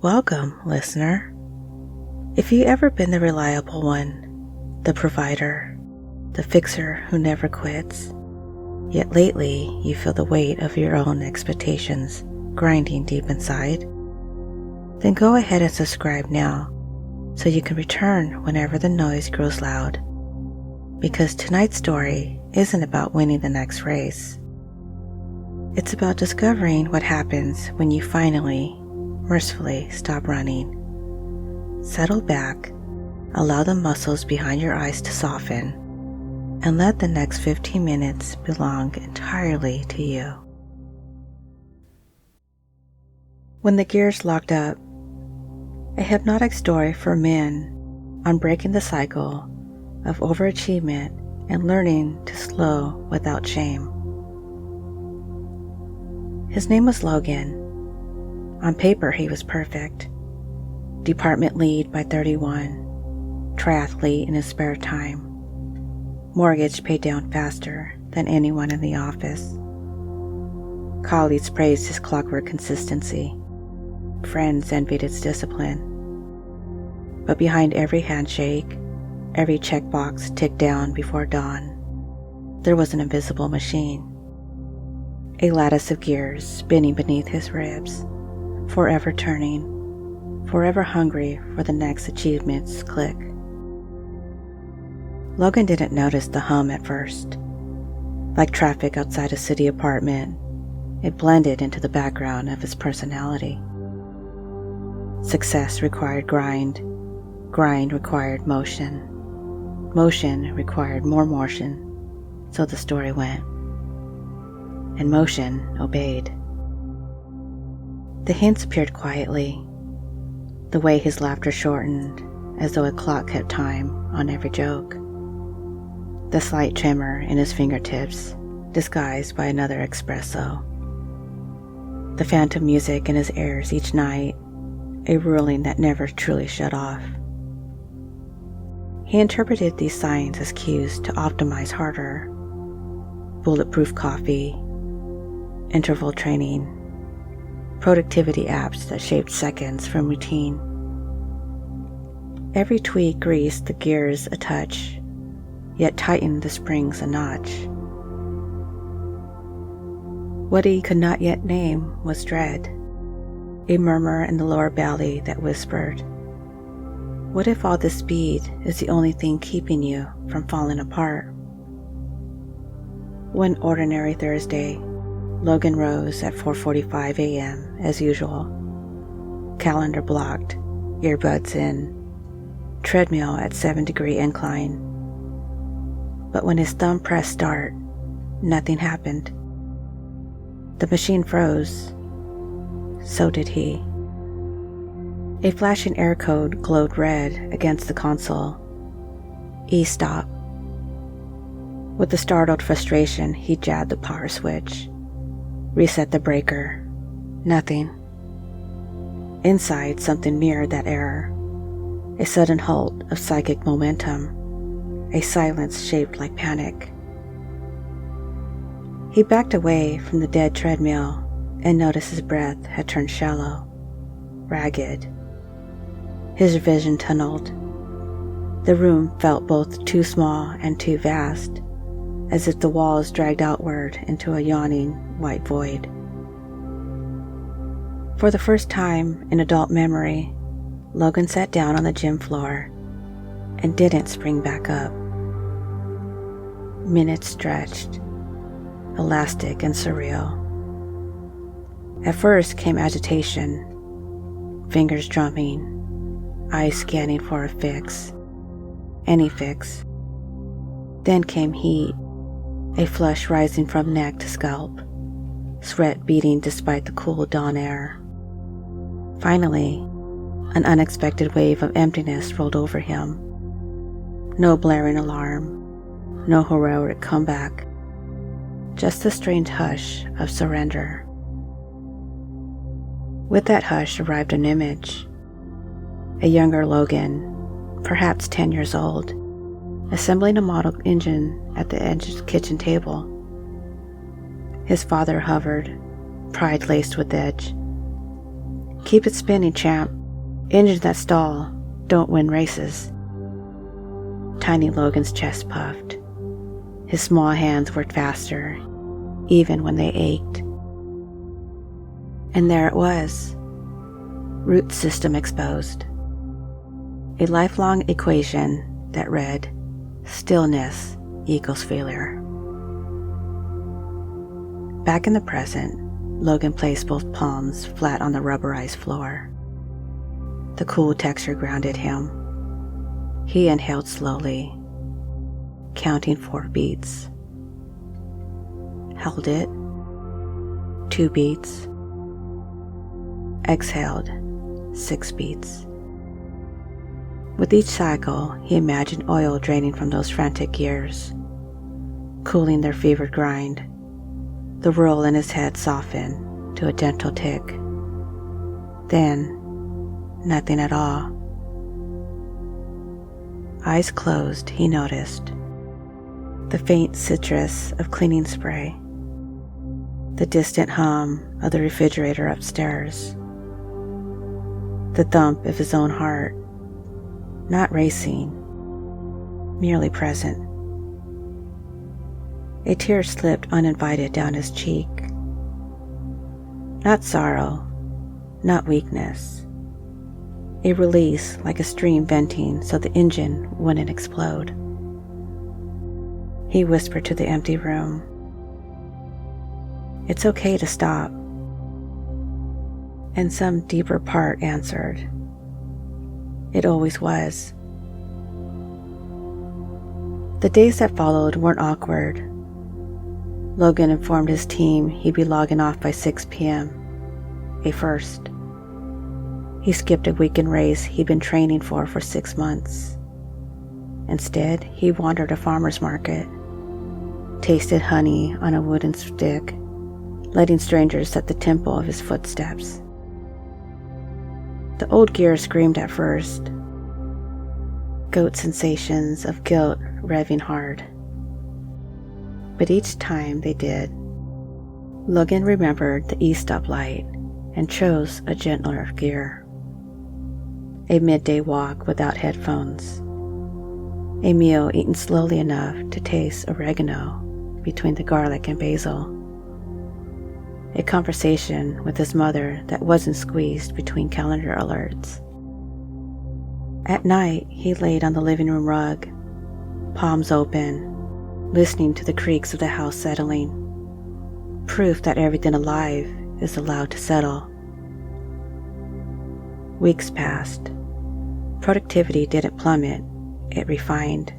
Welcome, listener. If you've ever been the reliable one, the provider, the fixer who never quits, yet lately you feel the weight of your own expectations grinding deep inside, then go ahead and subscribe now so you can return whenever the noise grows loud. Because tonight's story isn't about winning the next race. It's about discovering what happens when you finally, mercifully stop running. Settle back, allow the muscles behind your eyes to soften, and let the next 15 minutes belong entirely to you. When the gears locked up, a hypnotic story for men on breaking the cycle of overachievement and learning to slow without shame. His name was Logan. On paper, he was perfect. Department lead by 31, triathlete in his spare time, mortgage paid down faster than anyone in the office. Colleagues praised his clockwork consistency. Friends envied its discipline. But behind every handshake, every checkbox ticked down before dawn, there was an invisible machine. A lattice of gears spinning beneath his ribs, forever turning, forever hungry for the next achievement's click. Logan didn't notice the hum at first. Like traffic outside a city apartment, it blended into the background of his personality. Success required grind. Grind required motion. Motion required more motion, so the story went. And motion obeyed. The hints appeared quietly, the way his laughter shortened as though a clock kept time on every joke. The slight tremor in his fingertips, disguised by another espresso. The phantom music in his ears each night, a ruling that never truly shut off. He interpreted these signs as cues to optimize harder. Bulletproof coffee, interval training, productivity apps that shaped seconds from routine. Every tweak greased the gears a touch, yet tightened the springs a notch. What he could not yet name was dread, a murmur in the lower belly that whispered, "What if all this speed is the only thing keeping you from falling apart?" One ordinary Thursday, Logan rose at 4:45 a.m. as usual. Calendar blocked, earbuds in, treadmill at 7-degree incline. But when his thumb pressed start, nothing happened. The machine froze. So did he. A flashing error code glowed red against the console. E-stop. With a startled frustration, he jabbed the power switch. Reset the breaker. Nothing. Inside, something mirrored that error. A sudden halt of psychic momentum. A silence shaped like panic. He backed away from the dead treadmill and noticed his breath had turned shallow, ragged. His vision tunneled. The room felt both too small and too vast, as if the walls dragged outward into a yawning white void. For the first time in adult memory, Logan sat down on the gym floor and didn't spring back up. Minutes stretched, elastic and surreal. At first came agitation, fingers drumming, eyes scanning for a fix, any fix. Then came heat, a flush rising from neck to scalp, sweat beading despite the cool dawn air. Finally, an unexpected wave of emptiness rolled over him. No blaring alarm, no heroic comeback, just the strange hush of surrender. With that hush arrived an image. A younger Logan, perhaps 10 years old, assembling a model engine at the edge of the kitchen table. His father hovered, pride laced with edge. Keep it spinning, champ. Engines that stall don't win races. Tiny Logan's chest puffed. His small hands worked faster, even when they ached. And there it was. Root system exposed. A lifelong equation that read, stillness equals failure. Back in the present, Logan placed both palms flat on the rubberized floor. The cool texture grounded him. He inhaled slowly, counting 4 beats. Held it. 2 beats. Exhaled. 6 beats. With each cycle, he imagined oil draining from those frantic gears, cooling their fevered grind. The whirl in his head softened to a gentle tick. Then, nothing at all. Eyes closed, he noticed the faint citrus of cleaning spray, the distant hum of the refrigerator upstairs, the thump of his own heart, not racing, merely present. A tear slipped uninvited down his cheek. Not sorrow, not weakness. A release like a stream venting so the engine wouldn't explode. He whispered to the empty room, "It's okay to stop." And some deeper part answered, "It always was." The days that followed weren't awkward. Logan informed his team he'd be logging off by 6 p.m., a first. He skipped a weekend race he'd been training for 6 months. Instead, he wandered a farmer's market, tasted honey on a wooden stick, letting strangers set the tempo of his footsteps. The old gear screamed at first, goat sensations of guilt revving hard. But each time they did, Logan remembered the e-stop light and chose a gentler gear. A midday walk without headphones. A meal eaten slowly enough to taste oregano between the garlic and basil. A conversation with his mother that wasn't squeezed between calendar alerts. At night, he laid on the living room rug, palms open, listening to the creaks of the house settling. Proof that everything alive is allowed to settle. Weeks passed. Productivity didn't plummet, it refined.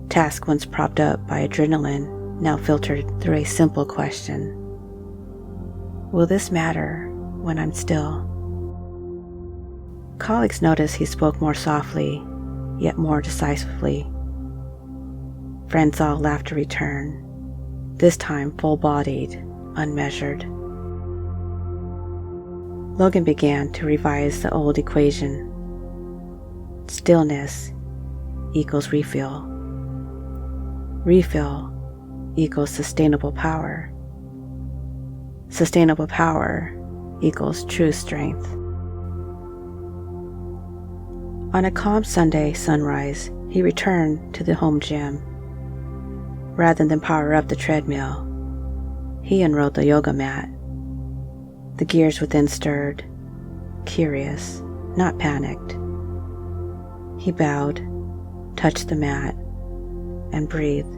Task once propped up by adrenaline now filtered through a simple question. Will this matter when I'm still? Colleagues noticed he spoke more softly, yet more decisively. Friends saw laughter return, this time full-bodied, unmeasured. Logan began to revise the old equation. Stillness equals refill. Refill equals sustainable power. Sustainable power equals true strength. On a calm Sunday sunrise, he returned to the home gym. Rather than power up the treadmill, he unrolled the yoga mat. The gears within stirred, curious, not panicked. He bowed, touched the mat, and breathed.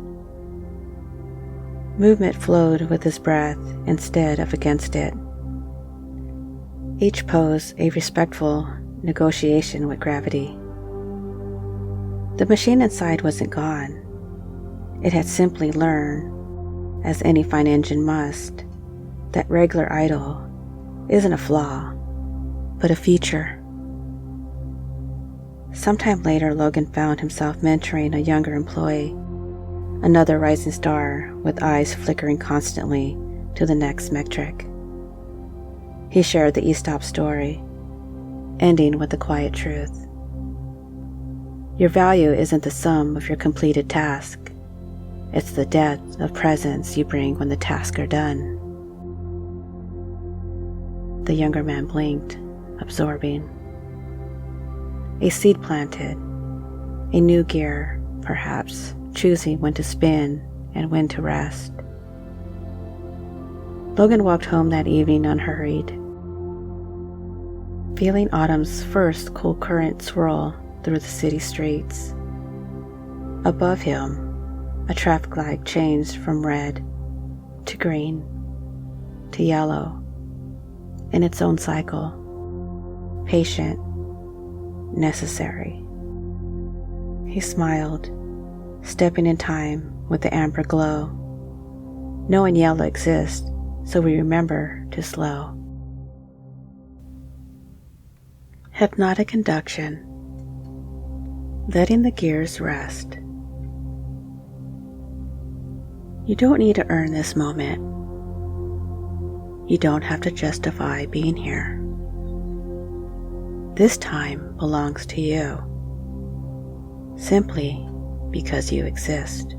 Movement flowed with his breath instead of against it. Each pose a respectful negotiation with gravity. The machine inside wasn't gone. It had simply learned, as any fine engine must, that regular idle isn't a flaw, but a feature. Sometime later, Logan found himself mentoring a younger employee, another rising star with eyes flickering constantly to the next metric. He shared the e-stop story, ending with the quiet truth. Your value isn't the sum of your completed task. It's the depth of presence you bring when the tasks are done. The younger man blinked, absorbing. A seed planted, a new gear, perhaps, choosing when to spin and when to rest. Logan walked home that evening unhurried, feeling autumn's first cool current swirl through the city streets. Above him, a traffic light changed from red to green to yellow in its own cycle, patient, necessary. He smiled, stepping in time with the amber glow, knowing yellow exists, so we remember to slow. Hypnotic induction, letting the gears rest. You don't need to earn this moment. You don't have to justify being here. This time belongs to you, simply because you exist.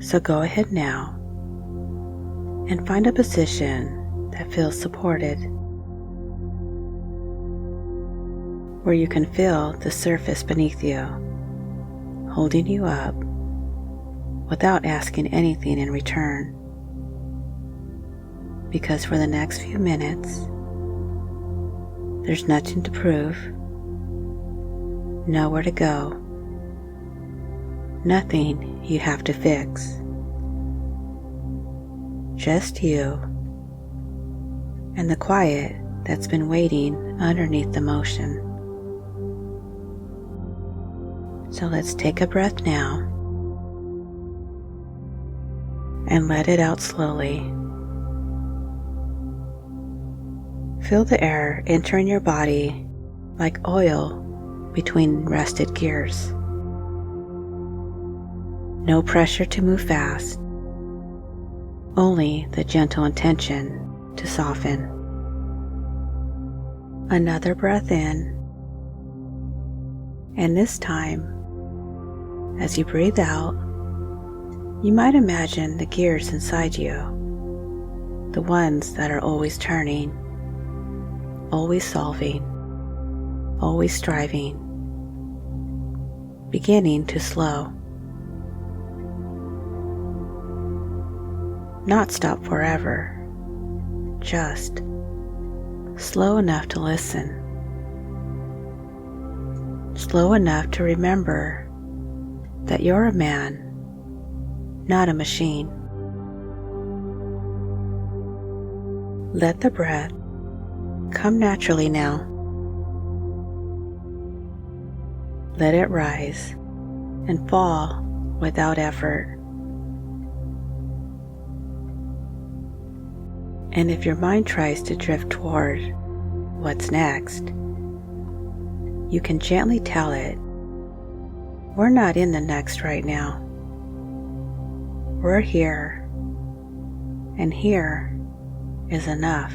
So go ahead now and find a position that feels supported, where you can feel the surface beneath you, holding you up without asking anything in return. Because for the next few minutes, there's nothing to prove, nowhere to go, nothing you have to fix. Just you and the quiet that's been waiting underneath the motion. So let's take a breath now and let it out slowly. Feel the air entering your body like oil between rested gears. No pressure to move fast, only the gentle intention to soften. Another breath in, and this time, as you breathe out, you might imagine the gears inside you, the ones that are always turning, always solving, always striving, beginning to slow. Not stop forever, just slow enough to listen, slow enough to remember that you're a man, not a machine. Let the breath come naturally now. Let it rise and fall without effort. And if your mind tries to drift toward what's next, you can gently tell it, we're not in the next right now. We're here, and here is enough.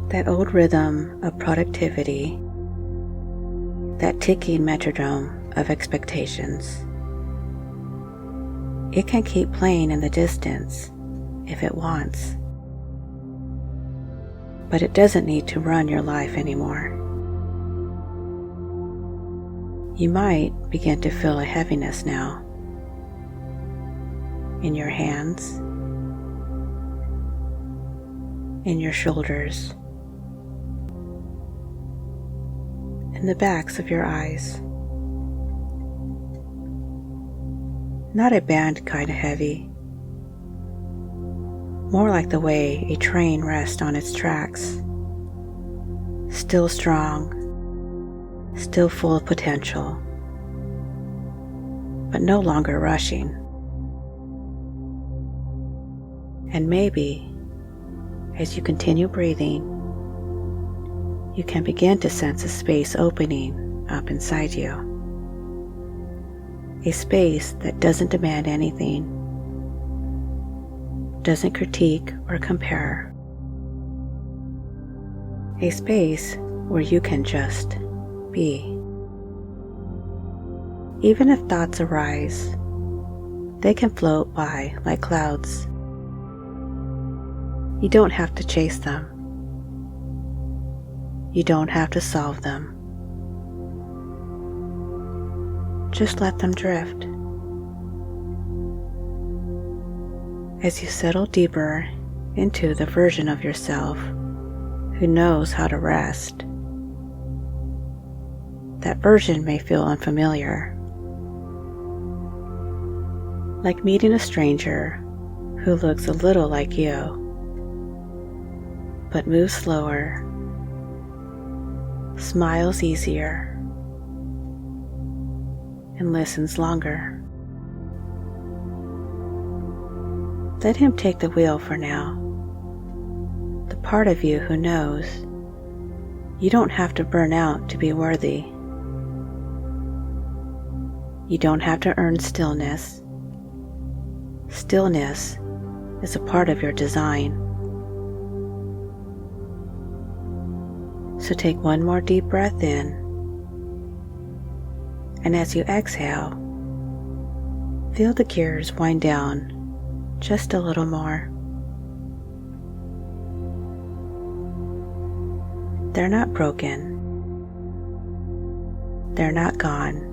That old rhythm of productivity, that ticking metronome of expectations, it can keep playing in the distance if it wants, but it doesn't need to run your life anymore. You might begin to feel a heaviness now in your hands, in your shoulders, in the backs of your eyes. Not a band kind of heavy, more like the way a train rests on its tracks, still strong, still full of potential, but no longer rushing. And maybe, as you continue breathing, you can begin to sense a space opening up inside you. A space that doesn't demand anything, doesn't critique or compare. A space where you can just be. Even if thoughts arise, They can float by like clouds. You don't have to chase them. You don't have to solve them. Just let them drift. As you settle deeper into the version of yourself who knows how to rest, that version may feel unfamiliar, like meeting a stranger who looks a little like you, but moves slower, smiles easier, and listens longer. Let him take the wheel for now. The part of you who knows you don't have to burn out to be worthy. You don't have to earn stillness. Stillness is a part of your design. So take one more deep breath in, and as you exhale, feel the gears wind down just a little more. They're not broken. They're not gone.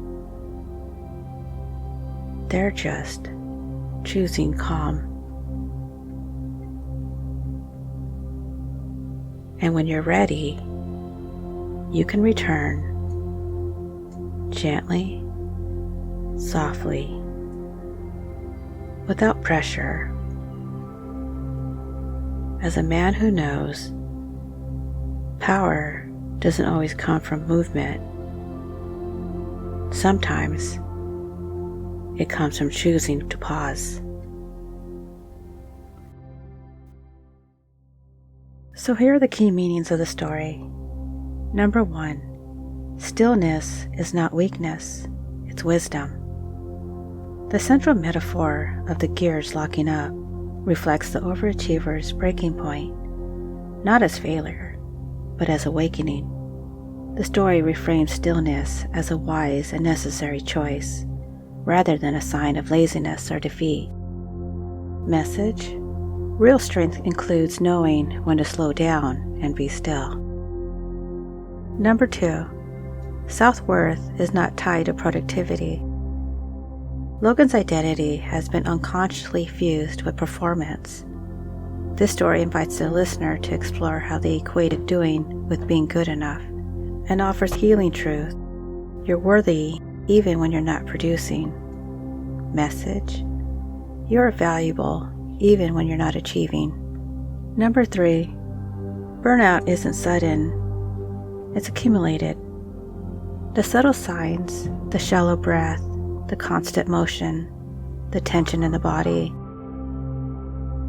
They're just choosing calm. And when you're ready, you can return gently, softly, without pressure. As a man who knows, power doesn't always come from movement. Sometimes it comes from choosing to pause. So here are the key meanings of the story. Number 1, stillness is not weakness, it's wisdom. The central metaphor of the gears locking up reflects the overachiever's breaking point, not as failure, but as awakening. The story reframes stillness as a wise and necessary choice, rather than a sign of laziness or defeat. Message: real strength includes knowing when to slow down and be still. Number 2, self-worth is not tied to productivity. Logan's identity has been unconsciously fused with performance. This story invites the listener to explore how they equated doing with being good enough, and offers healing truth. You're worthy even when you're not producing. Message: you're valuable even when you're not achieving. Number 3, burnout isn't sudden, it's accumulated. The subtle signs, the shallow breath, the constant motion, the tension in the body,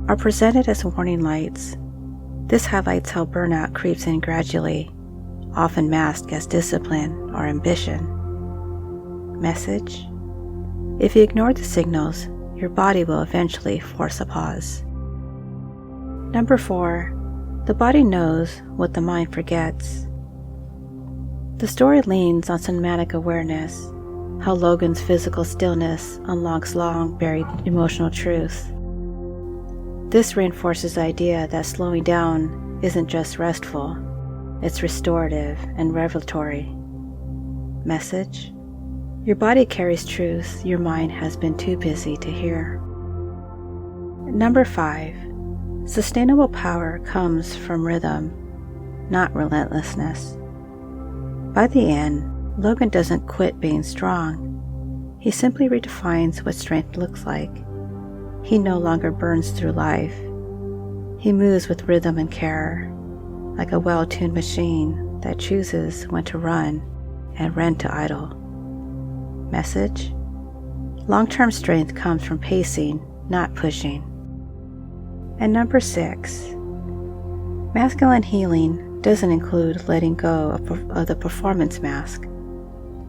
are presented as warning lights. This highlights how burnout creeps in gradually, often masked as discipline or ambition. Message: if you ignore the signals, your body will eventually force a pause. Number 4, the body knows what the mind forgets. The story leans on somatic awareness, how Logan's physical stillness unlocks long-buried emotional truths. This reinforces the idea that slowing down isn't just restful, it's restorative and revelatory. Message: your body carries truths your mind has been too busy to hear. Number 5, sustainable power comes from rhythm, not relentlessness. By the end, Logan doesn't quit being strong. He simply redefines what strength looks like. He no longer burns through life. He moves with rhythm and care, like a well-tuned machine that chooses when to run and when to idle. Message: long-term strength comes from pacing, not pushing. And number 6, masculine healing doesn't include letting go of the performance mask.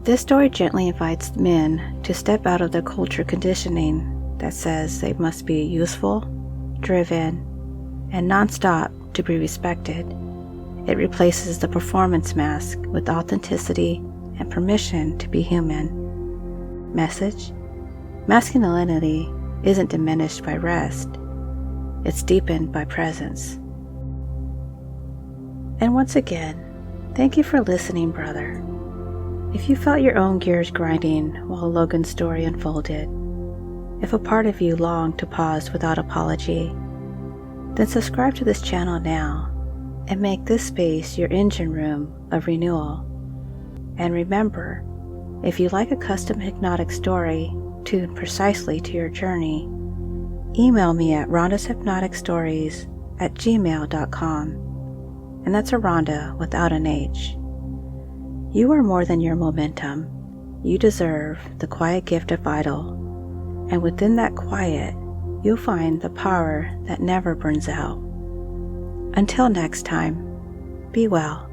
This story gently invites men to step out of the culture conditioning that says they must be useful, driven, and nonstop to be respected. It replaces the performance mask with authenticity and permission to be human. Message: masculinity isn't diminished by rest, it's deepened by presence. And once again, thank you for listening, brother. If you felt your own gears grinding while Logan's story unfolded, if a part of you longed to pause without apology, then subscribe to this channel now and make this space your engine room of renewal. And remember, if you like a custom hypnotic story tuned precisely to your journey, email me at rhondashypnoticstories@gmail.com, and that's a Rhonda without an H. You are more than your momentum. You deserve the quiet gift of vital, and within that quiet, you'll find the power that never burns out. Until next time, be well.